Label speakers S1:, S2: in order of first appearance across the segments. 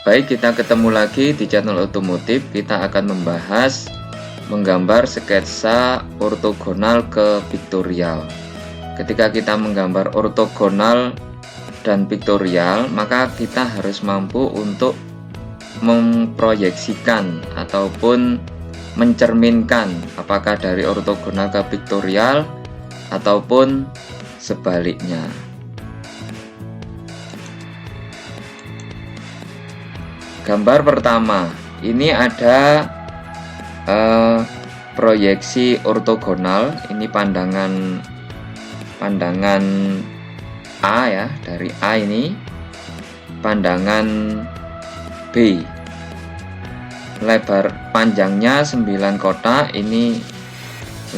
S1: Baik, kita ketemu lagi di channel otomotif. Kita akan membahas menggambar sketsa ortogonal ke piktorial. Ketika kita menggambar ortogonal dan piktorial, maka kita harus mampu untuk memproyeksikan ataupun mencerminkan apakah dari ortogonal ke piktorial ataupun sebaliknya. Gambar pertama, ini ada proyeksi ortogonal. Ini pandangan A ya, dari A ini pandangan B. Lebar panjangnya 9 kotak, ini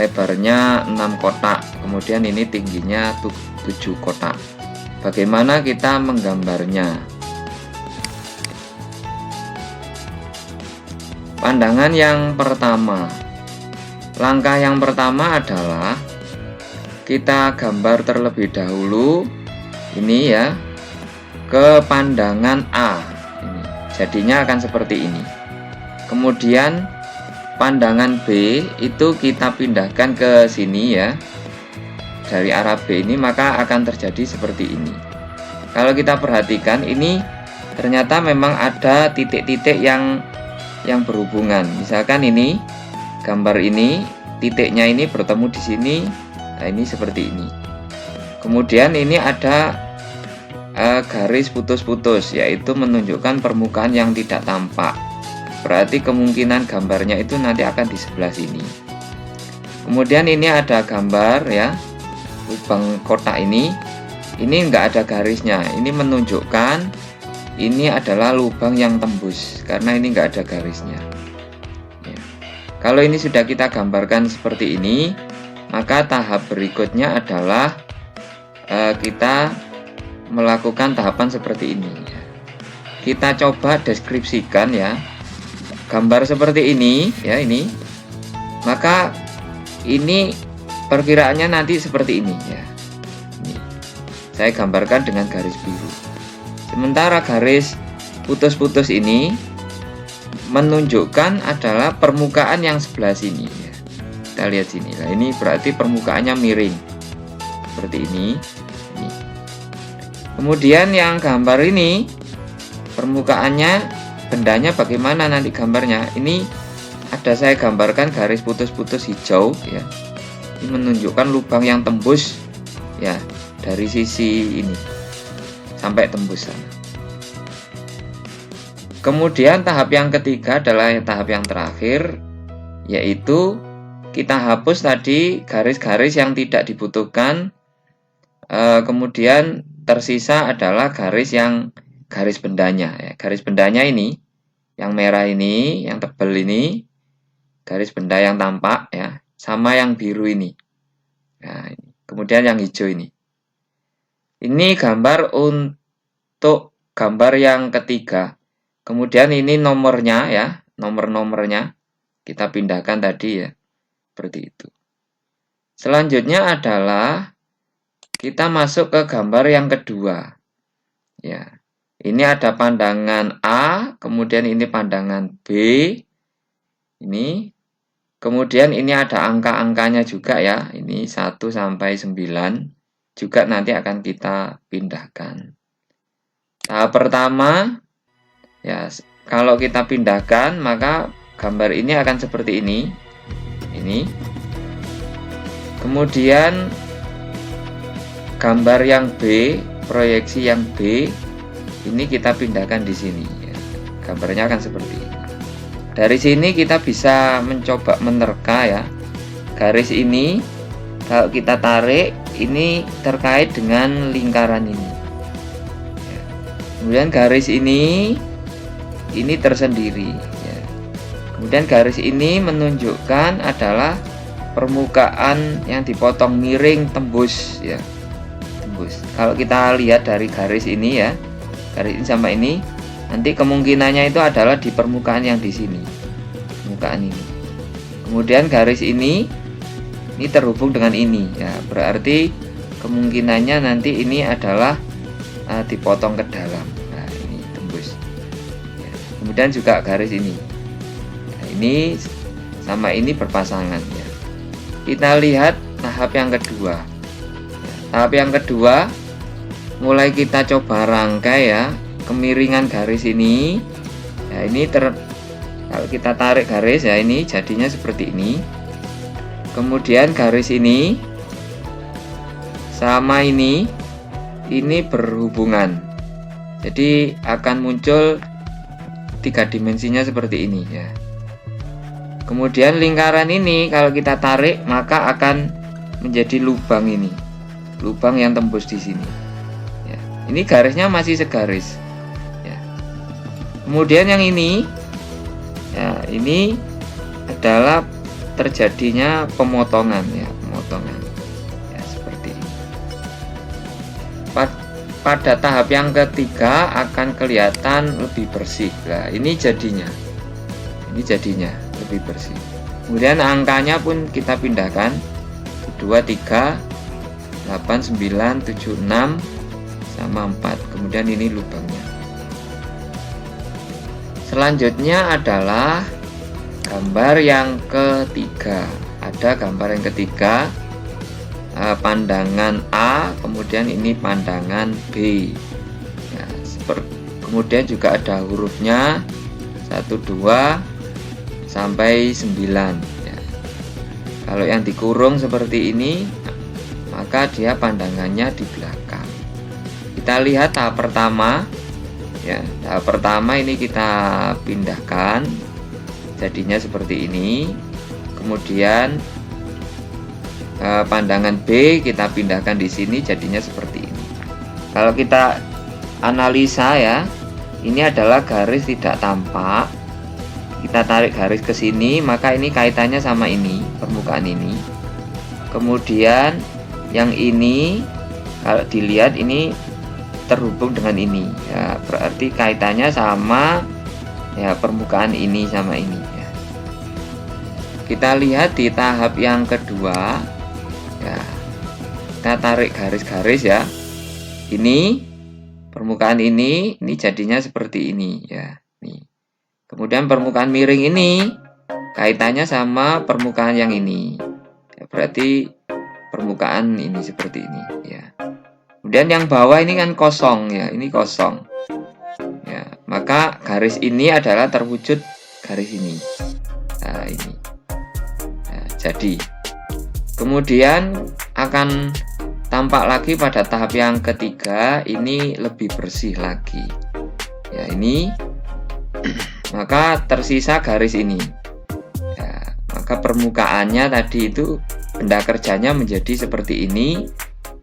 S1: lebarnya 6 kotak. Kemudian ini tingginya 7 kotak. Bagaimana kita menggambarnya? Pandangan yang pertama, langkah yang pertama adalah kita gambar terlebih dahulu ini ya, ke pandangan A. Ini jadinya akan seperti ini. Kemudian pandangan B itu kita pindahkan ke sini ya, dari arah B ini, maka akan terjadi seperti ini. Kalau kita perhatikan, ini ternyata memang ada titik-titik yang berhubungan. Misalkan ini gambar ini, titiknya ini bertemu di sini. Nah, ini seperti ini. Kemudian ini ada garis putus-putus, yaitu menunjukkan permukaan yang tidak tampak. Berarti kemungkinan gambarnya itu nanti akan di sebelah sini. Kemudian ini ada gambar ya, lubang kotak ini enggak ada garisnya. Ini menunjukkan ini adalah lubang yang tembus karena ini enggak ada garisnya ya. Kalau ini sudah kita gambarkan seperti ini, maka tahap berikutnya adalah kita melakukan tahapan seperti ini ya. Kita coba deskripsikan ya, gambar seperti ini ya, ini maka ini perkiraannya nanti seperti ini ya. Ini saya gambarkan dengan garis biru. Sementara garis putus-putus ini menunjukkan adalah permukaan yang sebelah sini ya. Kita lihat sini. Nah, ini berarti permukaannya miring. Seperti ini. Ini. Kemudian yang gambar ini permukaannya, bendanya bagaimana nanti gambarnya? Ini ada saya gambarkan garis putus-putus hijau ya. Ini menunjukkan lubang yang tembus ya, dari sisi ini sampai tembus sana. Kemudian tahap yang ketiga adalah tahap yang terakhir, yaitu kita hapus tadi garis-garis yang tidak dibutuhkan. Kemudian tersisa adalah garis bendanya ya. Garis bendanya ini yang merah ini, yang tebal ini, garis benda yang tampak ya, sama yang biru ini. Nah, ini. Kemudian yang hijau ini. Ini gambar untuk gambar yang ketiga. Kemudian ini nomornya ya, nomor-nomornya kita pindahkan tadi ya, seperti itu. Selanjutnya adalah kita masuk ke gambar yang kedua. Ya, ini ada pandangan A, kemudian ini pandangan B. Ini, kemudian ini ada angka-angkanya juga ya. Ini 1 sampai 9. Juga nanti akan kita pindahkan. Tahap pertama ya, kalau kita pindahkan maka gambar ini akan seperti ini. Ini. Kemudian gambar yang B, proyeksi yang B, ini kita pindahkan di sini ya. Gambarnya akan seperti ini. Dari sini kita bisa mencoba menerka ya. Garis ini kalau kita tarik, ini terkait dengan lingkaran ini. Ya. Kemudian garis ini tersendiri. Ya. Kemudian garis ini menunjukkan adalah permukaan yang dipotong miring tembus ya. Tembus. Kalau kita lihat dari garis ini ya, garis ini sama ini, nanti kemungkinannya itu adalah di permukaan yang di sini. Permukaan ini. Kemudian garis ini terhubung dengan ini ya, berarti kemungkinannya nanti ini adalah dipotong ke dalam. Nah, ini tembus ya. kemudian juga garis ini. Nah, ini sama ini berpasangan ya. Kita lihat tahap yang kedua. Tahap yang kedua, mulai kita coba rangkai ya, kemiringan garis ini. Ya, ini kalau kita tarik garis ya, ini jadinya seperti ini. Kemudian garis ini sama ini berhubungan. Jadi akan muncul 3 dimensinya seperti ini ya. Kemudian lingkaran ini kalau kita tarik maka akan menjadi lubang ini. Lubang yang tembus di sini. Ya. Ini garisnya masih segaris. Ya. Kemudian yang ini, ya ini adalah terjadinya pemotongan ya, pemotongan. Ya seperti ini. Pada tahap yang ketiga akan kelihatan lebih bersih. Nah, ini jadinya lebih bersih. Kemudian angkanya pun kita pindahkan 2, 3, 8, 9, 7, 6 sama 4. Kemudian ini lubangnya. Selanjutnya adalah gambar yang ketiga. Ada gambar yang ketiga, pandangan A, kemudian ini pandangan B ya, kemudian juga ada hurufnya 1, 2 sampai 9 ya. Kalau yang dikurung seperti ini maka dia pandangannya di belakang. Kita lihat tahap pertama ya. Tahap pertama ini kita pindahkan jadinya seperti ini. Kemudian pandangan B kita pindahkan di sini jadinya seperti ini. Kalau kita analisa ya, ini adalah garis tidak tampak. Kita tarik garis ke sini, maka ini kaitannya sama ini, permukaan ini. Kemudian yang ini kalau dilihat ini terhubung dengan ini. Ya, berarti kaitannya sama ya permukaan ini sama ini ya. Kita lihat di tahap yang kedua. Ya, kita tarik garis-garis ya. Ini permukaan ini jadinya seperti ini ya. Nih. Kemudian permukaan miring ini kaitannya sama permukaan yang ini. Ya, berarti permukaan ini seperti ini ya. Kemudian yang bawah ini kan kosong ya, ini kosong. Ya, maka garis ini adalah terwujud garis ini. Nah, ini. Nah, jadi kemudian akan tampak lagi pada tahap yang ketiga, ini lebih bersih lagi. Ya, ini maka tersisa garis ini. Ya, maka permukaannya tadi itu benda kerjanya menjadi seperti ini.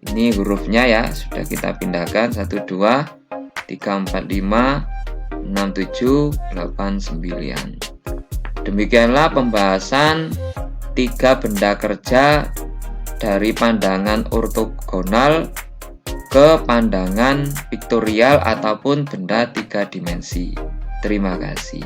S1: Ini hurufnya ya, sudah kita pindahkan 1, 2, 3, 4, 5, 6, 7, 8, 9. Demikianlah pembahasan 3 benda kerja dari pandangan ortogonal ke pandangan piktorial ataupun benda 3 dimensi. Terima kasih.